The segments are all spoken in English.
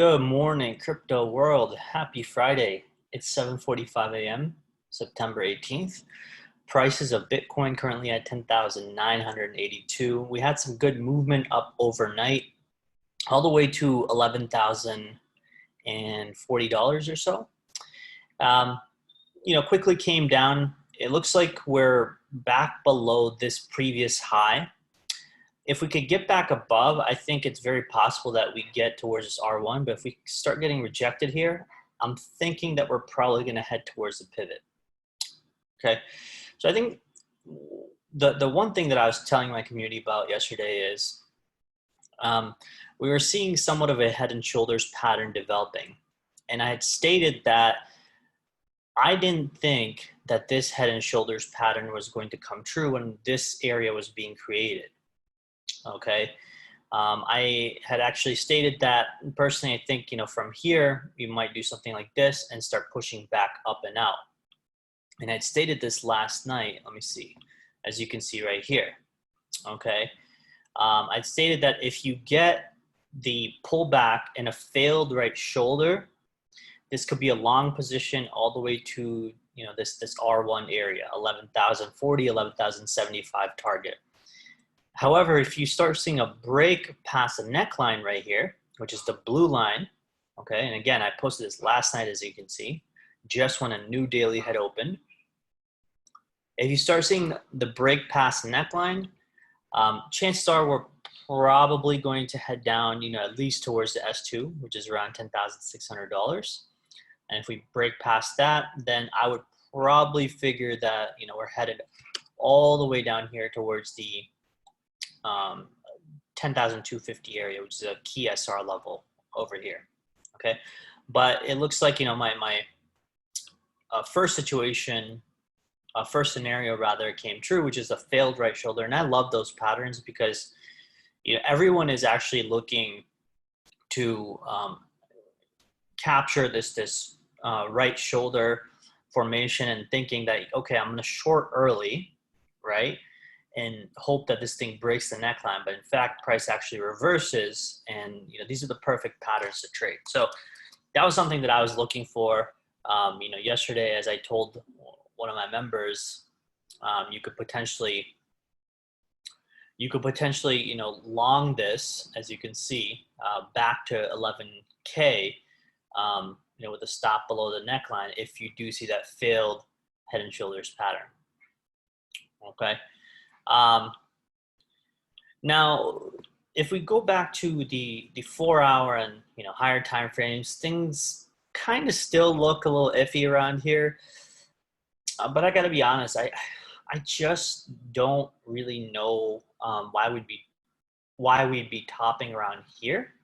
Good morning, crypto world. Happy Friday. It's 7:45 a.m., September 18th. Prices of Bitcoin currently at 10,982. We had some good movement up overnight, all the way to $11,040 or so. Quickly came down. It looks like we're back below this previous high. If we could get back above, I think it's very possible that we get towards this R1. But if we start getting rejected here, I'm thinking that we're probably going to head towards the pivot. Okay, so I think the one thing that I was telling my community about yesterday is we were seeing somewhat of a head and shoulders pattern developing. And I had stated that I didn't think that this head and shoulders pattern was going to come true when this area was being created. Okay, I had actually stated that personally. I think from here you might do something like this and start pushing back up and out. And I'd stated this last night. Let me see, as you can see right here. Okay, I'd stated that if you get the pullback in a failed right shoulder, this could be a long position all the way to this R1 area, 11,040, 11,075 target. However, if you start seeing a break past the neckline right here, which is the blue line, okay, and again, I posted this last night, as you can see, just when a new daily had opened. If you start seeing the break past the neckline, chances are we're probably going to head down, at least towards the S2, which is around $10,600. And if we break past that, then I would probably figure that, we're headed all the way down here towards the 10,250 area, which is a key SR level over here. Okay, but it looks like my first situation, first scenario rather, came true, which is a failed right shoulder. And I love those patterns because everyone is actually looking to capture this right shoulder formation and thinking that, okay, I'm going to short early, right, and hope that this thing breaks the neckline. But in fact, price actually reverses, and these are the perfect patterns to trade. So that was something that I was looking for. Yesterday, as I told one of my members, you could potentially long this, as you can see, back to 11K, with a stop below the neckline if you do see that failed head and shoulders pattern. Okay. Now, if we go back to the 4 hour and higher time frames, things kind of still look a little iffy around here. But I got to be honest, I just don't really know why we'd be topping around here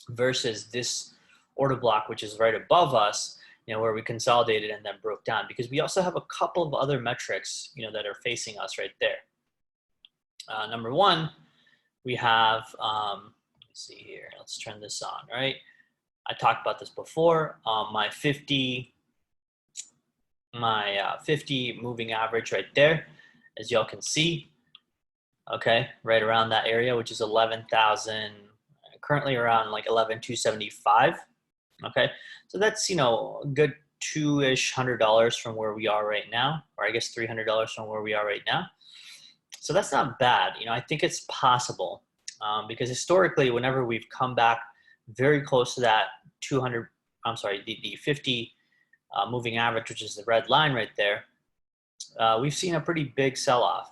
versus this order block, which is right above us, where we consolidated and then broke down, because we also have a couple of other metrics, that are facing us right there. Number one, we have, let me see here, let's turn this on, right? I talked about this before, my 50 moving average right there, as y'all can see, okay, right around that area, which is 11,000, currently around like 11,275. Okay, so that's a good $200 from where we are right now, or I guess $300 from where we are right now. So that's not bad. I think it's possible because historically, whenever we've come back very close to that the 50 moving average, which is the red line right there, we've seen a pretty big sell-off.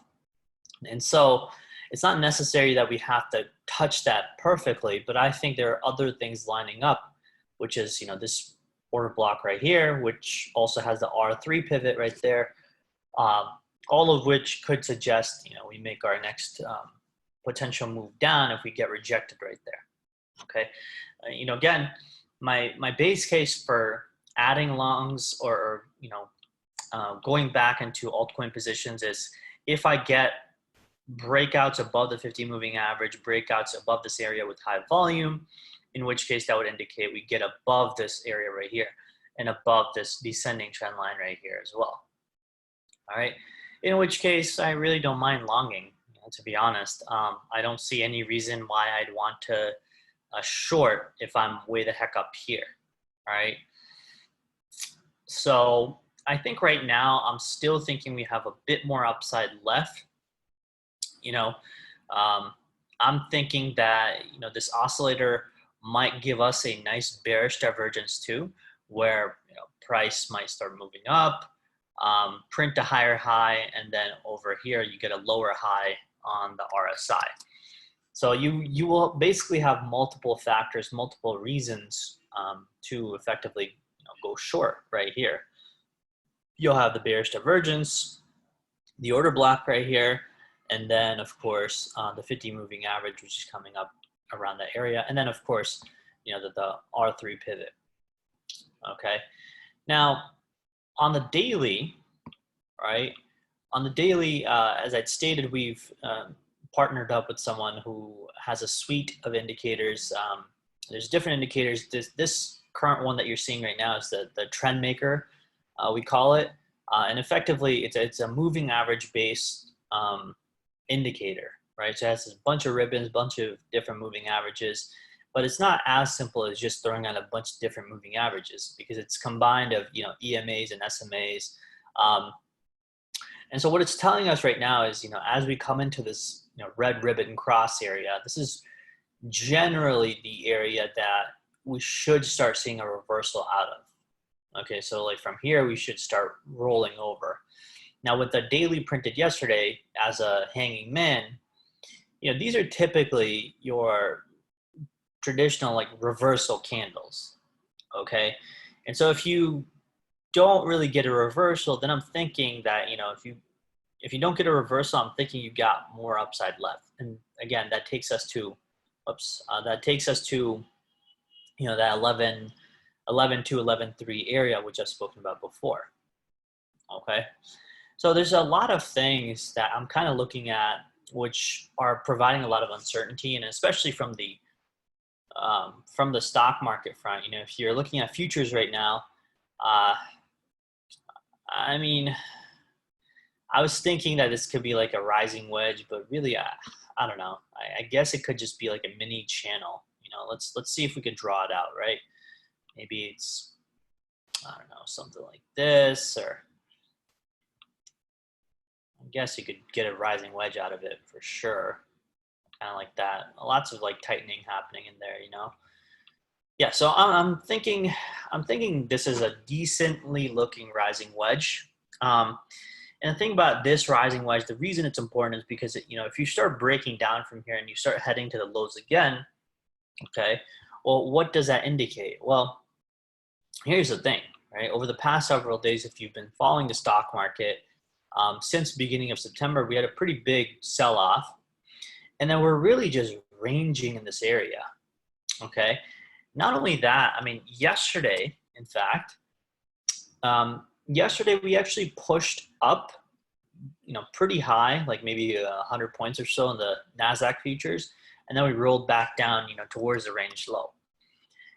And so it's not necessary that we have to touch that perfectly, but I think there are other things lining up, which is, this order block right here, which also has the R3 pivot right there, all of which could suggest, we make our next potential move down if we get rejected right there. Okay, again, my base case for adding longs or going back into altcoin positions is if I get breakouts above the 50 moving average, breakouts above this area with high volume, in which case that would indicate we get above this area right here and above this descending trend line right here as well. All right, in which case I really don't mind longing, to be honest. I don't see any reason why I'd want to a short if I'm way the heck up here, all right? So I think right now I'm still thinking we have a bit more upside left. You know, I'm thinking that, this oscillator might give us a nice bearish divergence too, where, price might start moving up, print a higher high, and then over here you get a lower high on the RSI. So you will basically have multiple factors, multiple reasons to effectively go short right here. You'll have the bearish divergence, the order block right here, and then of course the 50 moving average, which is coming up around that area, and then of course the R3 pivot. Okay, now on the daily, right? On the daily, as I'd stated, we've partnered up with someone who has a suite of indicators. There's different indicators. This current one that you're seeing right now is the trend maker, we call it, and effectively it's a moving average based indicator, right? So it has a bunch of ribbons, bunch of different moving averages, but it's not as simple as just throwing out a bunch of different moving averages, because it's combined of EMAs and SMAs. And so what it's telling us right now is, as we come into this red ribbon cross area, this is generally the area that we should start seeing a reversal out of. Okay, so like from here, we should start rolling over. Now with the daily printed yesterday as a hanging man, these are typically your traditional like reversal candles, okay? And so if you don't really get a reversal, then I'm thinking that, if you don't get a reversal, I'm thinking you got more upside left. And again, that takes us to, that 11 to 11.3 area, which I've spoken about before, okay? So there's a lot of things that I'm kind of looking at, which are providing a lot of uncertainty, and especially from the stock market front. If you're looking at futures right now, I mean, I was thinking that this could be like a rising wedge, but really, I don't know. I guess it could just be like a mini channel. Let's see if we could draw it out, right? Maybe it's, I don't know, something like this, or I guess you could get a rising wedge out of it for sure. Kind of like that. Lots of like tightening happening in there, Yeah, so I'm thinking this is a decently looking rising wedge. And the thing about this rising wedge, the reason it's important is because if you start breaking down from here and you start heading to the lows again, okay, well, what does that indicate? Well, here's the thing, right? Over the past several days, if you've been following the stock market, since beginning of September, we had a pretty big sell-off, and then we're really just ranging in this area, okay? Not only that, I mean, yesterday, in fact, yesterday we actually pushed up, pretty high, like maybe 100 points or so in the NASDAQ futures, and then we rolled back down, towards the range low.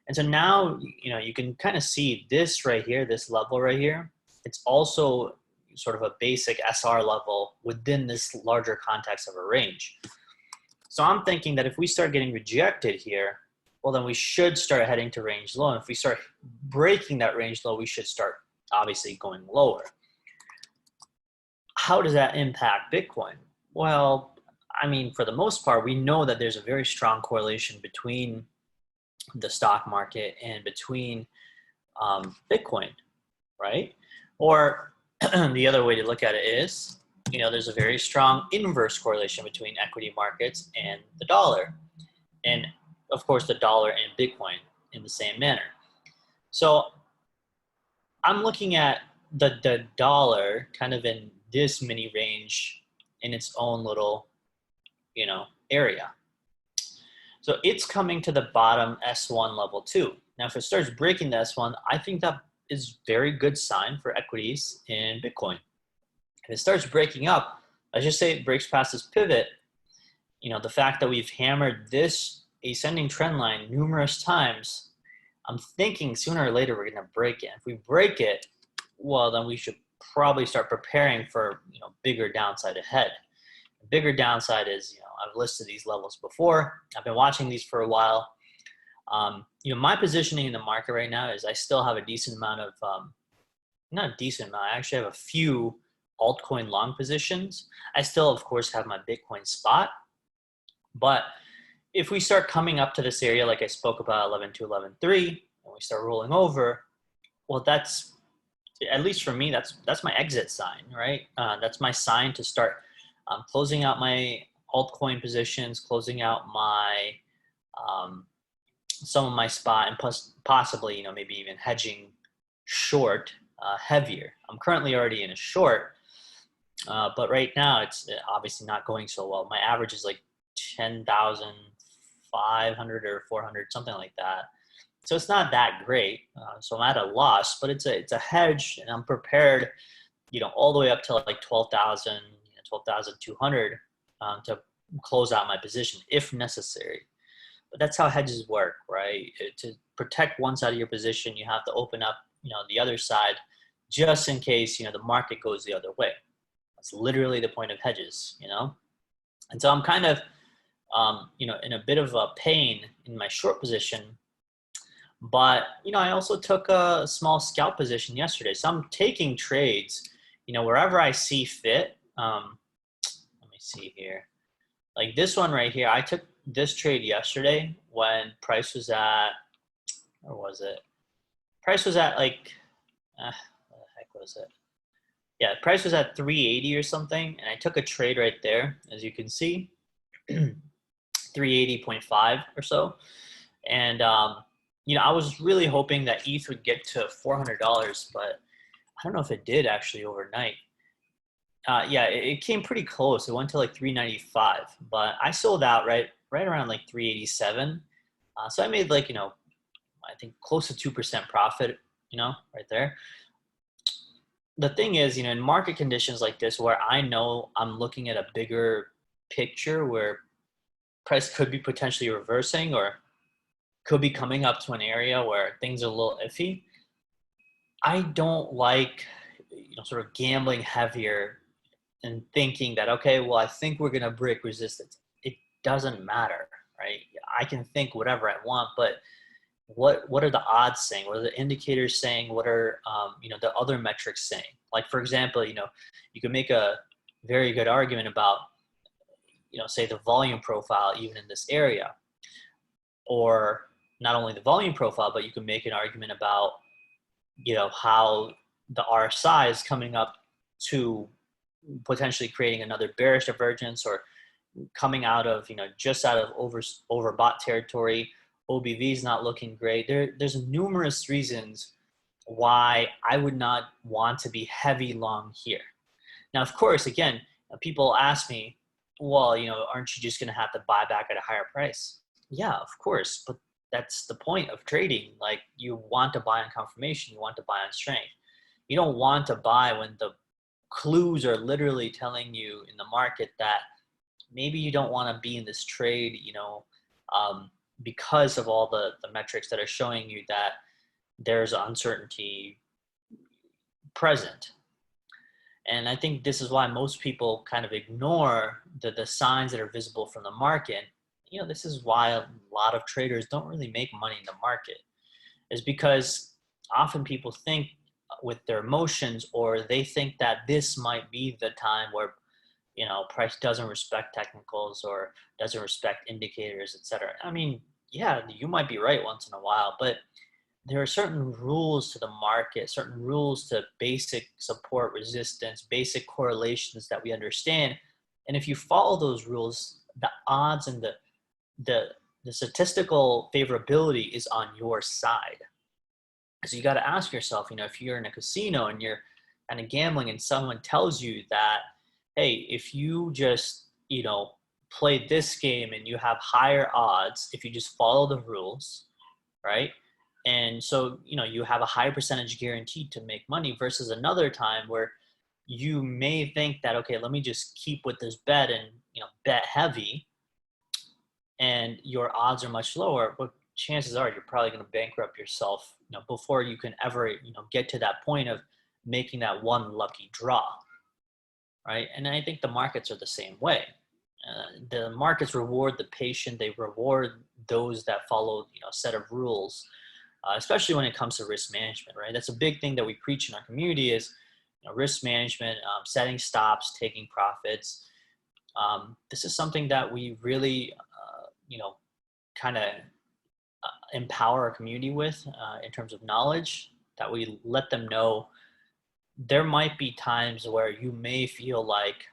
And so now, you can kind of see this right here, this level right here. It's also sort of a basic SR level within this larger context of a range. So I'm thinking that if we start getting rejected here, well, then we should start heading to range low. And if we start breaking that range low, we should start obviously going lower. How does that impact Bitcoin? Well, I mean, for the most part, we know that there's a very strong correlation between the stock market and between Bitcoin, right? Or the other way to look at it is, there's a very strong inverse correlation between equity markets and the dollar. And of course, the dollar and Bitcoin in the same manner. So I'm looking at the dollar kind of in this mini range in its own little, area. So it's coming to the bottom S1 level 2. Now, if it starts breaking the S1, I think that is very good sign for equities in Bitcoin. If it starts breaking up, let's just say it breaks past this pivot, the fact that we've hammered this ascending trend line numerous times, I'm thinking sooner or later we're going to break it. If we break it, well, then we should probably start preparing for bigger downside ahead. The bigger downside is, I've listed these levels before. I've been watching these for a while. My positioning in the market right now is I still have a decent amount of, not a decent amount, I actually have a few altcoin long positions. I still, of course, have my Bitcoin spot. But if we start coming up to this area, like I spoke about 11.2, 11.3, and we start rolling over, well, that's, at least for me, that's my exit sign, right? That's my sign to start closing out my altcoin positions, closing out my some of my spot, and possibly, maybe even hedging short heavier. I'm currently already in a short, but right now it's obviously not going so well. My average is like 10,500 or 400, something like that. So it's not that great. So I'm at a loss, but it's a hedge, and I'm prepared, all the way up to like 12,000, 12,200 to close out my position if necessary. But that's how hedges work, right? To protect one side of your position, you have to open up, the other side, just in case, the market goes the other way. That's literally the point of hedges, And so I'm kind of, in a bit of a pain in my short position. But, I also took a small scalp position yesterday. So I'm taking trades, wherever I see fit. Let me see here. Like this one right here, I took this trade yesterday when price was at, where was it? Price was at like, what the heck was it? Yeah, price was at 380 or something, and I took a trade right there, as you can see, 380.5 or so. And, I was really hoping that ETH would get to $400, but I don't know if it did actually overnight. Yeah, it came pretty close. It went to like 395, but I sold out right around like 387. So I made like, I think close to 2% profit, right there. The thing is, in market conditions like this, where I know I'm looking at a bigger picture where price could be potentially reversing or could be coming up to an area where things are a little iffy, I don't like, sort of gambling heavier and thinking that, okay, well, I think we're going to break resistance. It doesn't matter, right? I can think whatever I want, but what are the odds saying? What are the indicators saying? What are, the other metrics saying? Like, for example, you can make a very good argument about, say the volume profile, even in this area, or not only the volume profile, but you can make an argument about, how the RSI is coming up to potentially creating another bearish divergence, or coming out of, just out of overbought territory. OBV is not looking great. There's numerous reasons why I would not want to be heavy long here. Now, of course, again, people ask me, well, aren't you just going to have to buy back at a higher price? Yeah, of course, but that's the point of trading. Like, you want to buy on confirmation, you want to buy on strength. You don't want to buy when the clues are literally telling you in the market that maybe you don't want to be in this trade, because of all the metrics that are showing you that there's uncertainty present. And I think this is why most people kind of ignore the signs that are visible from the market. This is why a lot of traders don't really make money in the market, is because often people think with their emotions, or they think that this might be the time where, price doesn't respect technicals or doesn't respect indicators, etc. I mean, yeah, you might be right once in a while, but there are certain rules to the market, certain rules to basic support, resistance, basic correlations that we understand. And if you follow those rules, the odds and the statistical favorability is on your side. So you got to ask yourself, if you're in a casino and you're kind of gambling, and someone tells you that, hey, if you just, play this game and you have higher odds if you just follow the rules, right? And so, you have a high percentage guaranteed to make money, versus another time where you may think that, okay, let me just keep with this bet and, bet heavy, and your odds are much lower, but chances are you're probably going to bankrupt yourself, before you can ever, get to that point of making that one lucky draw, right? And I think the markets are the same way. The markets reward the patient. They reward those that follow, a set of rules, especially when it comes to risk management, right? That's a big thing that we preach in our community is, risk management, setting stops, taking profits. This is something that we really, kind of empower our community with in terms of knowledge, that we let them know there might be times where you may feel like,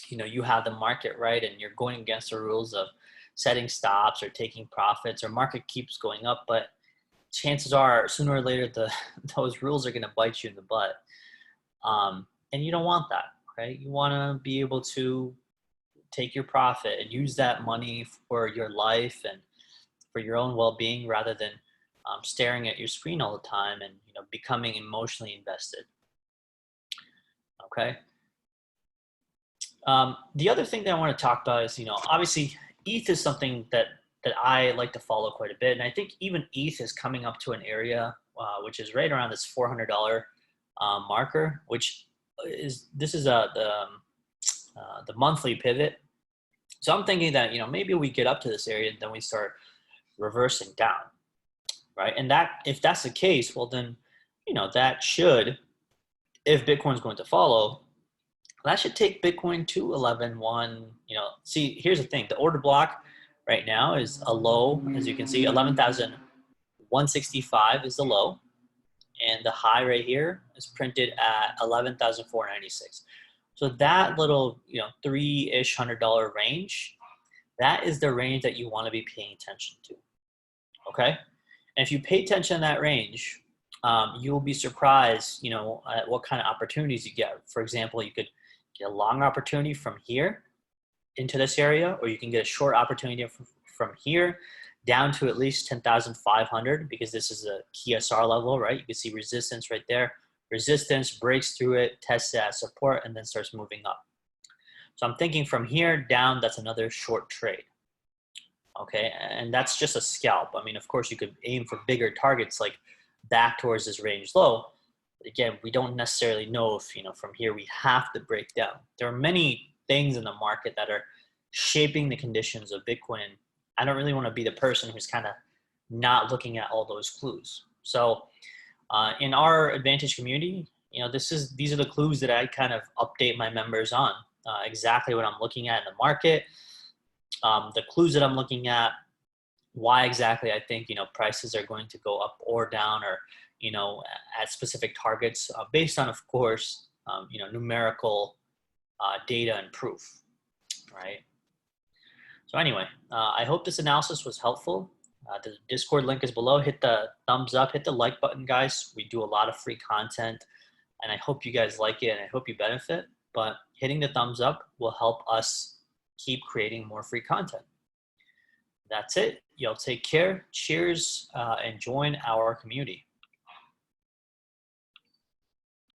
you have the market right and you're going against the rules of setting stops or taking profits, or market keeps going up, but chances are sooner or later those rules are going to bite you in the butt. And you don't want that, right? You want to be able to take your profit and use that money for your life and for your own well-being, rather than staring at your screen all the time and becoming emotionally invested. Okay. The other thing that I want to talk about is, obviously ETH is something that I like to follow quite a bit. And I think even ETH is coming up to an area which is right around this $400 marker, which is, this is the monthly pivot. So I'm thinking that, maybe we get up to this area and then we start reversing down, right? And that, if that's the case, well then, that should, if Bitcoin's going to follow, that should take Bitcoin to 11.1. See, here's the thing. The order block right now is a low, as you can see, 11,165 is the low. And the high right here is printed at 11,496. So that little, $3-ish $100 range, that is the range that you want to be paying attention to. Okay. And if you pay attention to that range, you will be surprised, at what kind of opportunities you get. For example, you could get a long opportunity from here into this area, or you can get a short opportunity from here down to at least 10,500, because this is a key SR level, right? You can see resistance right there. Resistance, breaks through it, tests that support, and then starts moving up. So I'm thinking from here down, that's another short trade. Okay, and that's just a scalp. I mean, of course, you could aim for bigger targets like back towards this range low. But again, we don't necessarily know if, from here we have to break down. There are many things in the market that are shaping the conditions of Bitcoin. I don't really want to be the person who's kind of not looking at all those clues. So in our Advantage community, these are the clues that I kind of update my members on, exactly what I'm looking at in the market, the clues that I'm looking at, why exactly I think, prices are going to go up or down, or, at specific targets, based on, of course, numerical data and proof, right? So anyway, I hope this analysis was helpful. The Discord link is below. Hit the thumbs up, hit the like button, guys. We do a lot of free content, and I hope you guys like it, and I hope you benefit. But hitting the thumbs up will help us keep creating more free content. That's it. Y'all take care. Cheers, and join our community.